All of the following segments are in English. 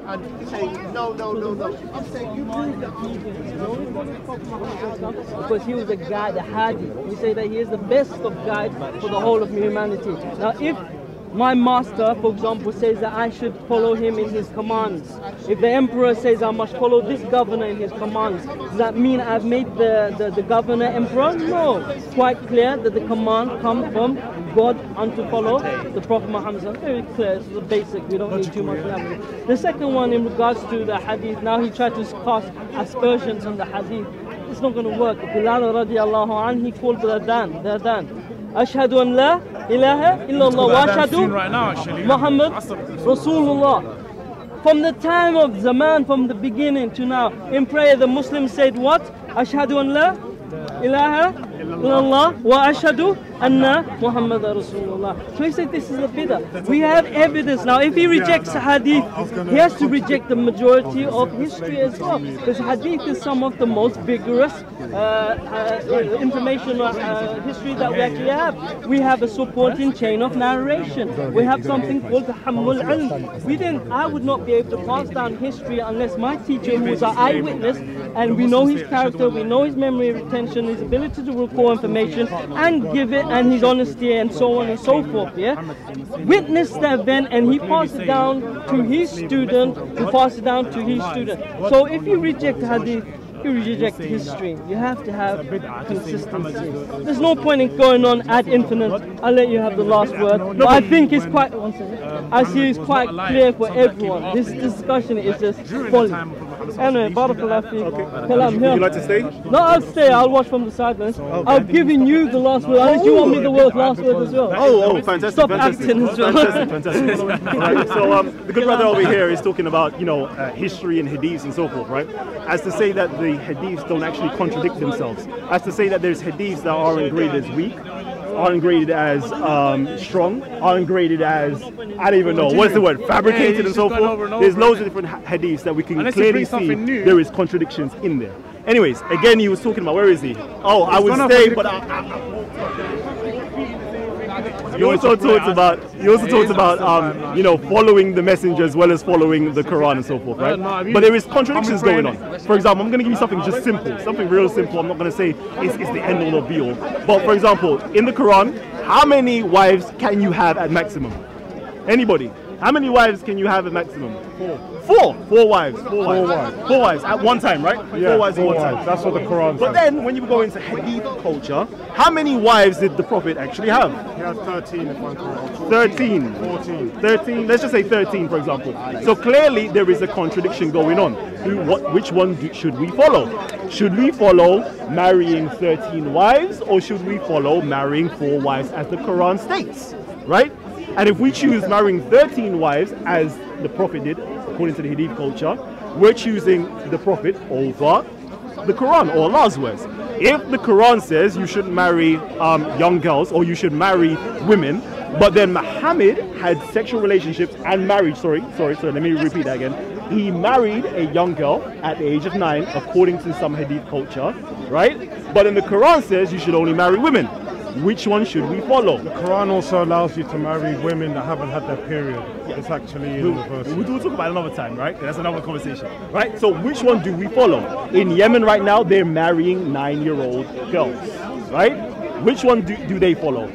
and saying, no. I'm saying you prove that. Because he was the guide, the hadi. We say that he is the best of guide for the whole of humanity. Now, if my master, for example, says that I should follow him in his commands, if the emperor says I must follow this governor in his commands, does that mean I've made the governor emperor? No. It's quite clear that the command comes from God unto follow the Prophet Muhammad. Very clear, it's the basic, we don't need too much language. The second one in regards to the hadith, now he tried to cast aspersions on the hadith. It's not going to work. Bilal radiallahu anhu, he called the adhan. Ashhadu an la ilaha illallah wa ashhadu Muhammad Rasulullah. From the time of Zaman, from the beginning to now, in prayer the Muslims said what? Ashhadu an la ilaha illallah wa ashhadu anna Muhammad Rasulullah. So he said this is a bid'ah. We have evidence. Now if he rejects hadith, he has to reject the majority of history as well. Because hadith is some of the most vigorous information history that we actually have. We have a supporting chain of narration. We have something called the Hammul Ilm. I would not be able to pass down history unless my teacher, who was our eyewitness, and we know his character, we know his memory retention, his ability to recall information and give it, and his honesty and so on and so forth, yeah? Witness the event and he passed it down to his student, who passed it down to his student. So if you reject hadith, you reject history. You have to have consistency. There's no point in going on ad infinitum. I'll let you have the last word. But I think it's quite, I see it's quite clear for everyone. This discussion is just folly. Anyway, barakallah feek. Kalam, here. Would you like to stay? No, I'll stay. I'll watch from the sidelines. Okay. I've given you the last word. Unless you want me the last word as well. Oh, fantastic. Stop fantastic. acting as well. Fantastic. Right, so the good brother over here is talking about, history and hadiths and so forth, right? As to say that the hadiths don't actually contradict themselves. As to say that there's hadiths that aren't graded as weak, aren't graded as strong, aren't graded as, I don't even know, what's the word, fabricated and so forth. There's loads of different hadiths that we can clearly see there is contradictions in there. Anyways, again, he was talking about, where is he? Oh, I would stay, but You also talked about, following the messenger as well as following the Quran and so forth, right? But there is contradictions going on. For example, I'm going to give you something just simple, something real simple. I'm not going to say it's the end all or be all. But for example, in the Quran, how many wives can you have at maximum? Anybody? How many wives can you have at maximum? Four wives. Four wives at one time, right? Yeah, 4 wives at one time. That's what the Quran says. But then, when you go into hadith culture, how many wives did the Prophet actually have? He had 13, if I'm correct. 13. 13. Let's just say 13, for example. So clearly, there is a contradiction going on. Which one should we follow? Should we follow marrying 13 wives, or should we follow marrying 4 wives, as the Quran states, right? And if we choose marrying 13 wives, as the Prophet did, according to the Hadith culture, we're choosing the Prophet over the Quran or Allah's words. If the Quran says you shouldn't marry young girls, or you should marry women, but then Muhammad had sexual relationships and married, sorry, let me repeat that again. He married a young girl at the age of 9, according to some Hadith culture, right? But then the Quran says you should only marry women. Which one should we follow? The Quran also allows you to marry women that haven't had their period. Yeah. It's actually in the verse. We'll talk about it another time, right? That's another conversation, right? So which one do we follow? In Yemen right now, they're marrying 9-year-old girls, right? Which one do they follow?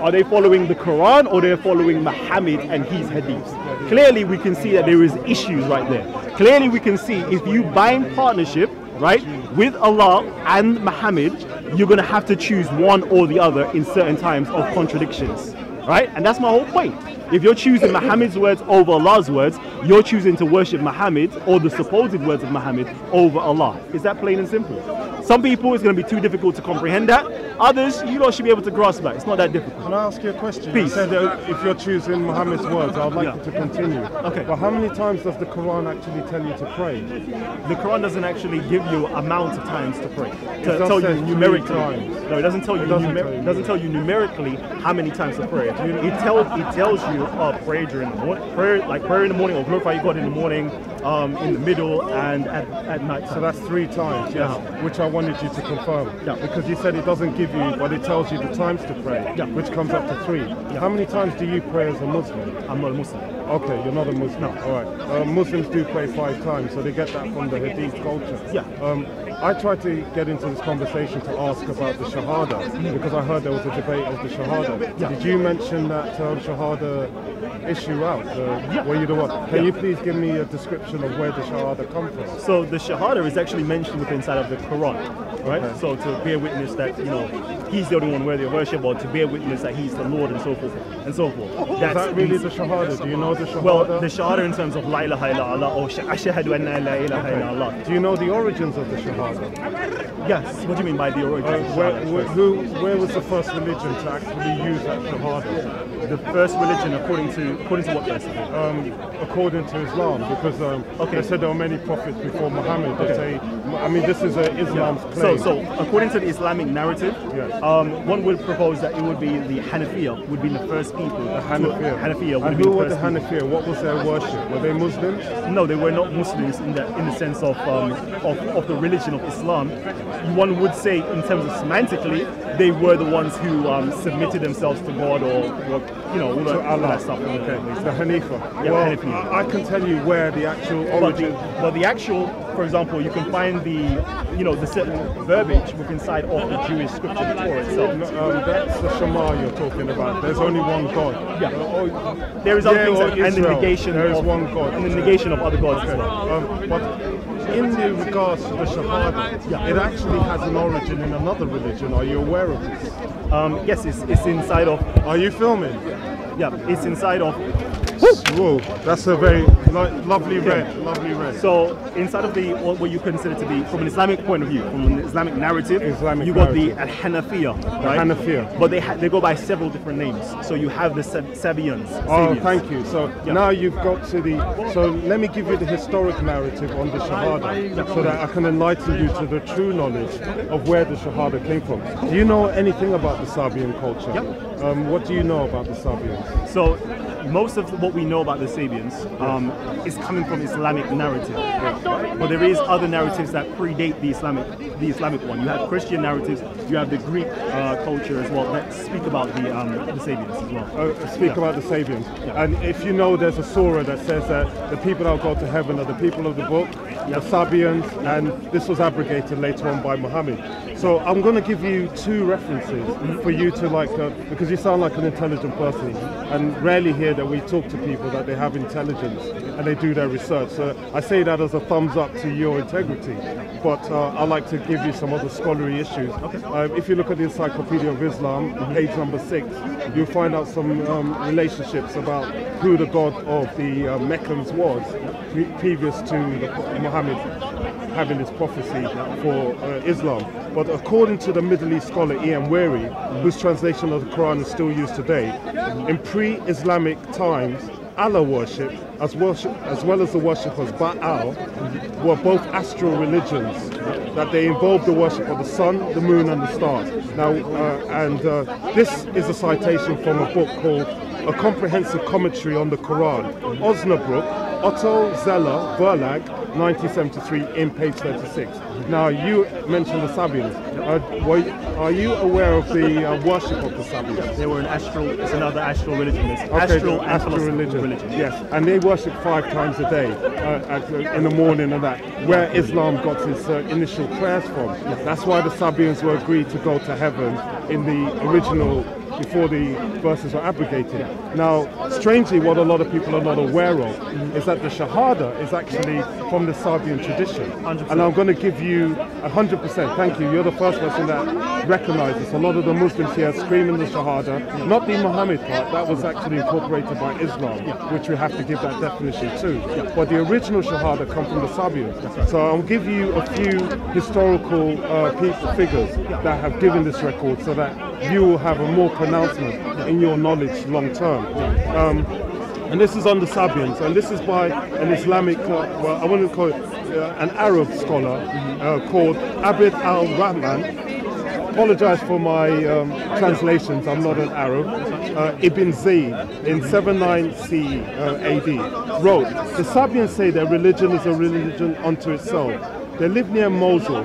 Are they following the Quran, or they're following Muhammad and his hadiths? Clearly, we can see that there is issues right there. Clearly, we can see if you bind partnership, right, with Allah and Muhammad, you're going to have to choose one or the other in certain times of contradictions, right? And that's my whole point. If you're choosing Muhammad's words over Allah's words, you're choosing to worship Muhammad or the supposed words of Muhammad over Allah. Is that plain and simple? Some people, it's going to be too difficult to comprehend that. Others, you lot should be able to grasp that. It's not that difficult. Can I ask you a question? Please. You said that if you're choosing Muhammad's words, I'd like you to continue. Okay. But how many times does the Quran actually tell you to pray? The Quran doesn't actually give you amount of times to pray. To tell you numerically. No, it doesn't tell you. It doesn't tell you numerically how many times to pray. It tells you pray during the morning, prayer in the morning, or glorify your God in the morning, in the middle, and at night. So that's 3 times, yes. Yeah. Which I wanted you to confirm. Yeah. Because you said it doesn't give you, but it tells you the times to pray, yeah, which comes up to 3. Yeah. How many times do you pray as a Muslim? I'm not a Muslim. Okay, you're not a Muslim. No. All right. Muslims do pray 5 times, so they get that from the Hadith culture. Yeah. I tried to get into this conversation to ask about the Shahada because I heard there was a debate of the Shahada. Yeah. Did you mention that Shahada issue out? Were you the one? Can you please give me a description of where the Shahada come from? So the Shahada is actually mentioned within inside of the Quran, right? Okay. So to bear witness that, you know, he's the only one worthy of worship, or to bear witness that he's the Lord, and so forth and so forth. Is that really the Shahada? Do you know the Shahada? Well, the Shahada in terms of La ilaha illallah or Ashhadu anna la ilaha illallah. Do you know the origins of the Shahada? Yes. What do you mean by the origin? Where was the first religion to actually use that Shahada? The first religion, according to what verse? According to Islam, because they said there were many prophets before Muhammad. They say, I mean, this is Islam's claim. So according to the Islamic narrative, one would propose that it would be the Hanafiya would be the first people. The Hanafiya. Hanafiya would And be who the were the first people. Hanafiya? What was their worship? Were they Muslims? No, they were not Muslims in the sense of the religion of Islam. One would say, in terms of semantically, they were the ones who submitted themselves to God, or you know, all that stuff. Okay, it's the Hanifa. Yeah, Well, Hanafi. I can tell you where the actual origin. But the actual, for example, you can find the certain verbiage within inside of the Jewish scripture, the Torah itself. That's the Shema you're talking about. There's only one God. Yeah. There is other things, or and the Israel. negation There is of one God. and the negation of other gods as Okay. well. But in regards to the Shahada, it actually has an origin in another religion. Are you aware of this? Yes, it's inside of. Are you filming? Yeah, it's inside of. Whoa, that's a very lovely red, lovely red. So inside of the what you consider to be, from an Islamic point of view, from an Islamic narrative, you got the Hanafiya, right? Hanafiya. But they go by several different names. So you have the Sabians. Oh, Sabians. thank you. So now you've got to the. So let me give you the historic narrative on the Shahada, so that I can enlighten you to the true knowledge of where the Shahada came from. Do you know anything about the Sabian culture? What do you know about the Sabians? So most of what we know about the Sabians is coming from Islamic narrative, but there is other narratives that predate the Islamic one. You have Christian narratives, you have the Greek culture as well that speak about the Sabians as well. Speak about the Sabians. And if you know, there's a surah that says that the people that will go to heaven are the people of the book, the Sabians, and this was abrogated later on by Muhammad. So I'm going to give you 2 references for you to because you sound like an intelligent person, and rarely hear that we talk to people that they have intelligence and they do their research. So I say that as a thumbs up to your integrity, but I like to give you some other scholarly issues. If you look at the Encyclopedia of Islam, page number 6, you'll find out some relationships about who the god of the Meccans was previous to Muhammad having this prophecy for Islam. But according to the Middle East scholar Ian Weary, whose translation of the Quran is still used today, in pre-Islamic times, Allah worship, as well as the worship of Baal, were both astral religions, that they involved the worship of the sun, the moon and the stars. Now, this is a citation from a book called A Comprehensive Commentary on the Quran, Osnabrück, Otto Zeller Verlag, 1973, in page 36. Now, you mentioned the Sabians. Are you aware of the worship of the Sabians? They were it's another astral religion. It's Astral religion. Yes, and they worship 5 times a day in the morning and that, where Islam got its initial prayers from. That's why the Sabians were agreed to go to heaven in the original, before the verses were abrogated. Now, strangely, what a lot of people are not aware of is that the Shahada is actually from the Sabian tradition. 100%. And I'm going to give you 100%. Thank you. You're the first person that recognizes. A lot of the Muslims here screaming the Shahada, not the Muhammad part, that was actually incorporated by Islam, which we have to give that definition to. But the original Shahada come from the Sabians. So I'll give you a few historical figures that have given this record, so that you will have a more pronouncement in your knowledge long term. And this is on the Sabians, and this is by an Islamic, well, I want to call it an Arab scholar called Abid al-Rahman. Apologize for my translations, I'm not an Arab. Ibn Zayd in 79 CE AD wrote, the Sabians say their religion is a religion unto itself. They live near Mosul,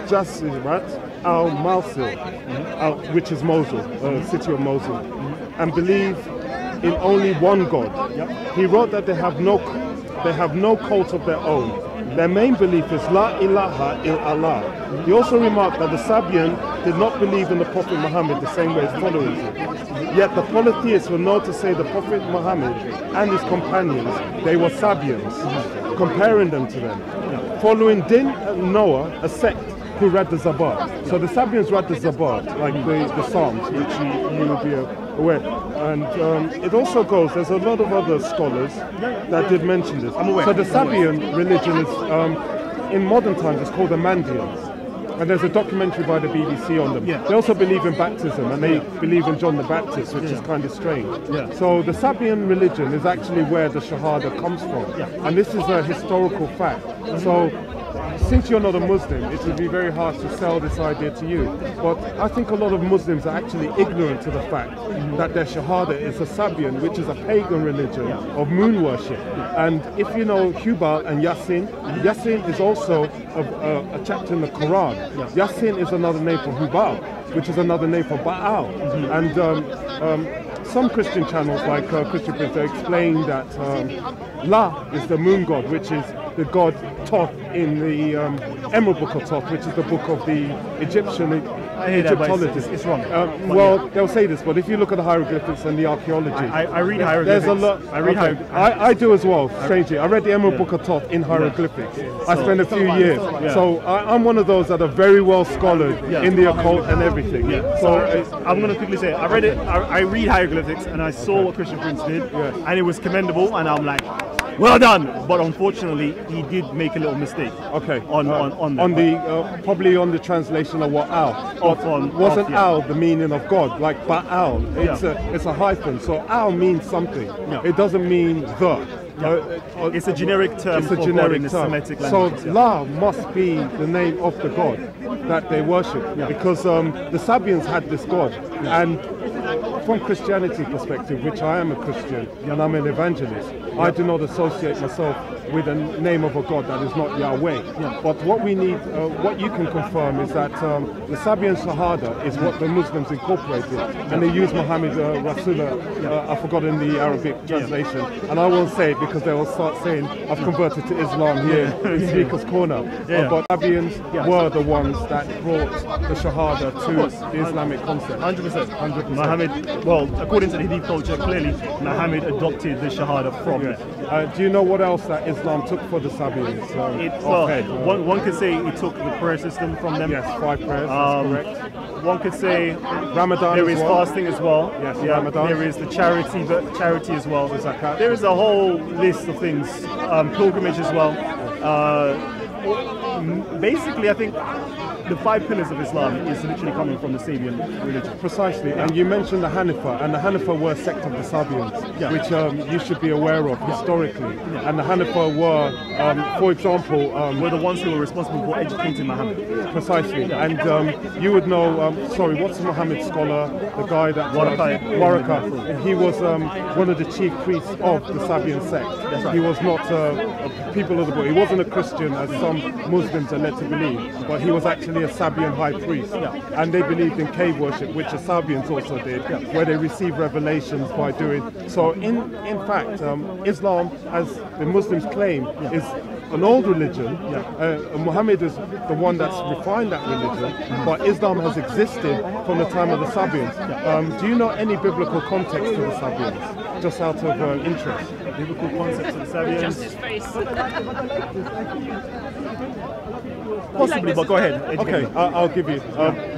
Jasirat al-Malsil, which is Mosul, city of Mosul, and believe in only one God. He wrote that they have no cult of their own. Their main belief is La ilaha illallah. He also remarked that the Sabian did not believe in the Prophet Muhammad the same way as followers did. Yet the polytheists were known to say the Prophet Muhammad and his companions, they were Sabians, comparing them to them. Following Din and Noah, a sect who read the Zabur. So the Sabians read the Zabur, like the Psalms, which you will be aware. And it also goes, there's a lot of other scholars that did mention this. So the Sabian religion is, in modern times, it's called the Mandeans. And there's a documentary by the BBC on them. They also believe in baptism, and they believe in John the Baptist, which is kind of strange. So the Sabian religion is actually where the Shahada comes from. And this is a historical fact. So since you're not a Muslim, it would be very hard to sell this idea to you. But I think a lot of Muslims are actually ignorant to the fact that their Shahada is a Sabian, which is a pagan religion of moon worship. And if you know Hubal and Yasin, Yasin is also a chapter in the Quran. Yasin is another name for Hubal, which is another name for Baal. And some Christian channels, like Christian Prince, they explain that La is the moon god, which is the god Thoth in the Emerald Book of Thoth, which is the book of the Egyptian Egyptologists. It's wrong. Well, they'll say this, but if you look at the hieroglyphics and the archaeology, I read hieroglyphics. There's a lot. I do as well. Strangely, I read the Emerald Book of Thoth in hieroglyphics. I spent a few years, so I'm one of those that are very well scholared in the occult and everything. So I'm going to quickly say, I read it. I read hieroglyphics, and I saw what Christian Prince did, and it was commendable. And I'm like, well done. But unfortunately, he did make a little mistake. Okay. On the probably on the translation of what Al. Wasn't Al the meaning of God, like Baal? It's a hyphen. So Al means something. It doesn't mean the. It's a generic term. It's a generic in term. Semitic So languages, La must be the name of the god that they worship, because the Sabians had this god, and from Christianity perspective, which I am a Christian and I'm an evangelist, I do not associate myself with the name of a god that is not Yahweh. But what we need, what you can confirm, is that the Sabian Shahada is what the Muslims incorporated, and they use Muhammad Rasulullah. I've forgotten the Arabic translation, and I won't say it because they will start saying I've converted to Islam here in Speaker's Corner. But Sabians were the ones that brought the Shahada to the Islamic concept. 100%. Muhammad, well, according to the Hadith culture, clearly Muhammad adopted the Shahada from them. Do you know what else that Islam took for the Sabians? One could say it took the prayer system from them. Yes, 5 prayers, that's correct. One could say Ramadan. There is fasting as well. Yes, Ramadan. There is the charity as well. There is a whole list of things. Pilgrimage as well. Basically, I think the 5 pillars of Islam is literally coming from the Sabian religion. Precisely, and you mentioned the Hanifa, and the Hanifa were a sect of the Sabians, which you should be aware of historically. And the Hanifa were, for example, were the ones who were responsible for educating Muhammad. Precisely, and you would know, sorry, what's the Muhammad scholar, the guy that... Waraka. He was one of the chief priests of the Sabian sect. Right. He was not a people of the book. He wasn't a Christian, as some Muslims are led to believe, but he was actually a Sabian high priest, and they believed in cave worship, which the Sabians also did, where they received revelations by doing so. In fact, Islam, as the Muslims claim, is an old religion. Muhammad is the one that's refined that religion, but Islam has existed from the time of the Sabians. Do you know any biblical context to the Sabians, just out of interest? Biblical context to the Sabians? Just his face. Possibly, but go ahead. Okay, I'll give you.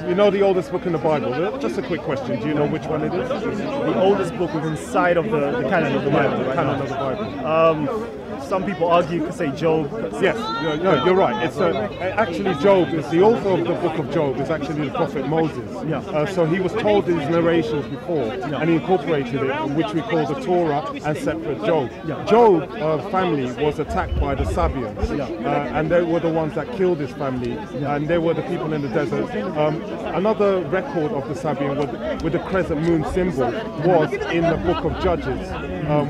You know the oldest book in the Bible? Just a quick question. Do you know which one it is? The oldest book is inside of the canon of the Bible. The canon of the Bible. Some people argue, could say Job. Yes, no, you're right. It's actually Job is the author of the book of Job. Is actually the prophet Moses. So he was told these narrations before, and he incorporated it, which we call the Torah and separate Job. Job's family was attacked by the Sabians, and they were the ones that killed his family, and they were the people in the desert. Another record of the Sabian with the crescent moon symbol was in the book of Judges,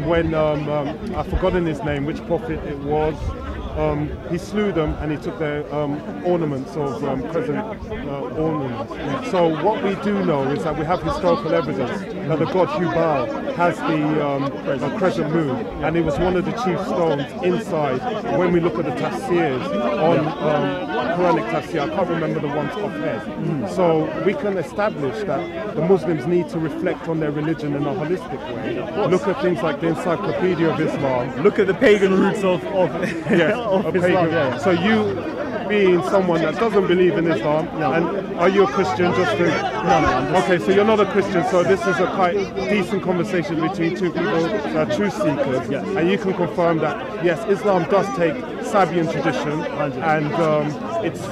when I've forgotten his name, which prophet it was. he slew them and he took their ornaments of crescent ornaments. So what we do know is that we have historical evidence that the god Hubal has the crescent moon, and it was one of the chief stones inside. When we look at the tafsirs on Quranic tafsir, I can't remember the ones offhand. So we can establish that the Muslims need to reflect on their religion in a holistic way. Look at things like the Encyclopedia of Islam. Look at the pagan roots of of Islam. Islam. So you being someone that doesn't believe in Islam, and are you a Christian? Just to, No. Okay, so you're not a Christian, so this is a quite decent conversation between two people that are truth seekers, and you can confirm that yes, Islam does take Sabian tradition, and it's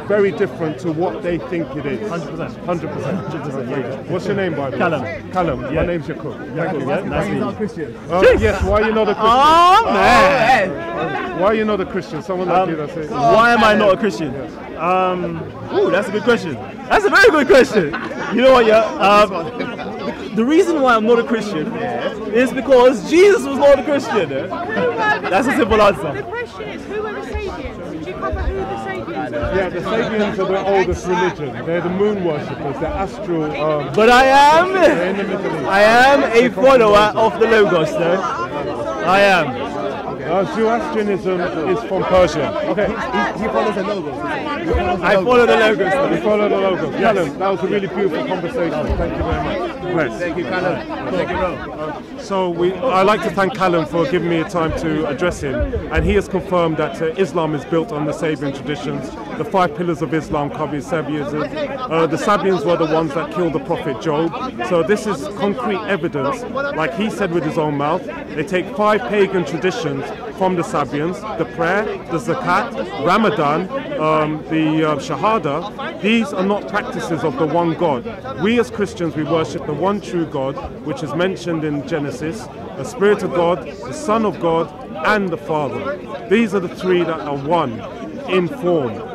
very different to what they think it is. 100%. 100%. Yeah. What's your name, by the way? Callum. Callum. My name's Yakub. Thank you. Nice to meet you. Christian. Yes. Why are you not a Christian? Oh man! Why are you not a Christian? Someone like you that's it. Why am I not a Christian? Ooh, that's a good question. That's a very good question. You know what? The reason why I'm not a Christian is because Jesus was not a Christian. That's a simple answer. The question is, who are the Sabians? Did you cover who the Sabians are? Yeah, the Sabians are the oldest religion. They're the moon worshippers. They're astral. But they're in the Middle East. I am a follower of the Logos, though. I am. Zoroastrianism is from Persia. Okay. He follows the logos. I follow the Logos. We follow the logos. Callum, that was a really beautiful conversation. Thank you very much. Bless. Thank you, Kalam. Thank you, bro. So I'd like to thank Kalam for giving me a time to address him, and he has confirmed that Islam is built on the Sabian traditions. The 5 pillars of Islam cover Sabianism. The Sabians were the ones that killed the Prophet Job. So this is concrete evidence, like he said with his own mouth. They take 5 pagan traditions from the Sabians: the prayer, the zakat, Ramadan, the Shahada. These are not practices of the one God. We as Christians, we worship the one true God, which is mentioned in Genesis, the Spirit of God, the Son of God, and the Father. These are the 3 that are one in form.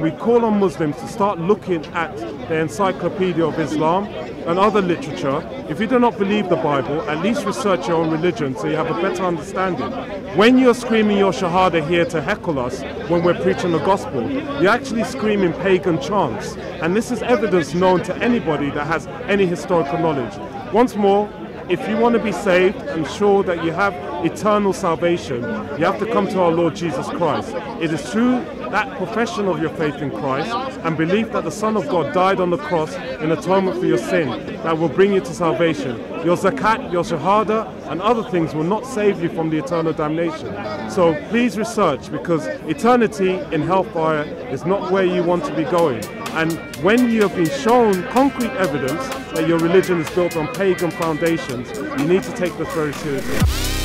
We call on Muslims to start looking at the Encyclopedia of Islam and other literature. If you do not believe the Bible, at least research your own religion so you have a better understanding. When you're screaming your Shahada here to heckle us when we're preaching the gospel, you're actually screaming pagan chants. And this is evidence known to anybody that has any historical knowledge. Once more, if you want to be saved and sure that you have eternal salvation, you have to come to our Lord Jesus Christ. It is through that profession of your faith in Christ and belief that the Son of God died on the cross in atonement for your sin that will bring you to salvation. Your zakat, your shahada, and other things will not save you from the eternal damnation. So please research, because eternity in hellfire is not where you want to be going. And when you have been shown concrete evidence that your religion is built on pagan foundations, you need to take this very seriously.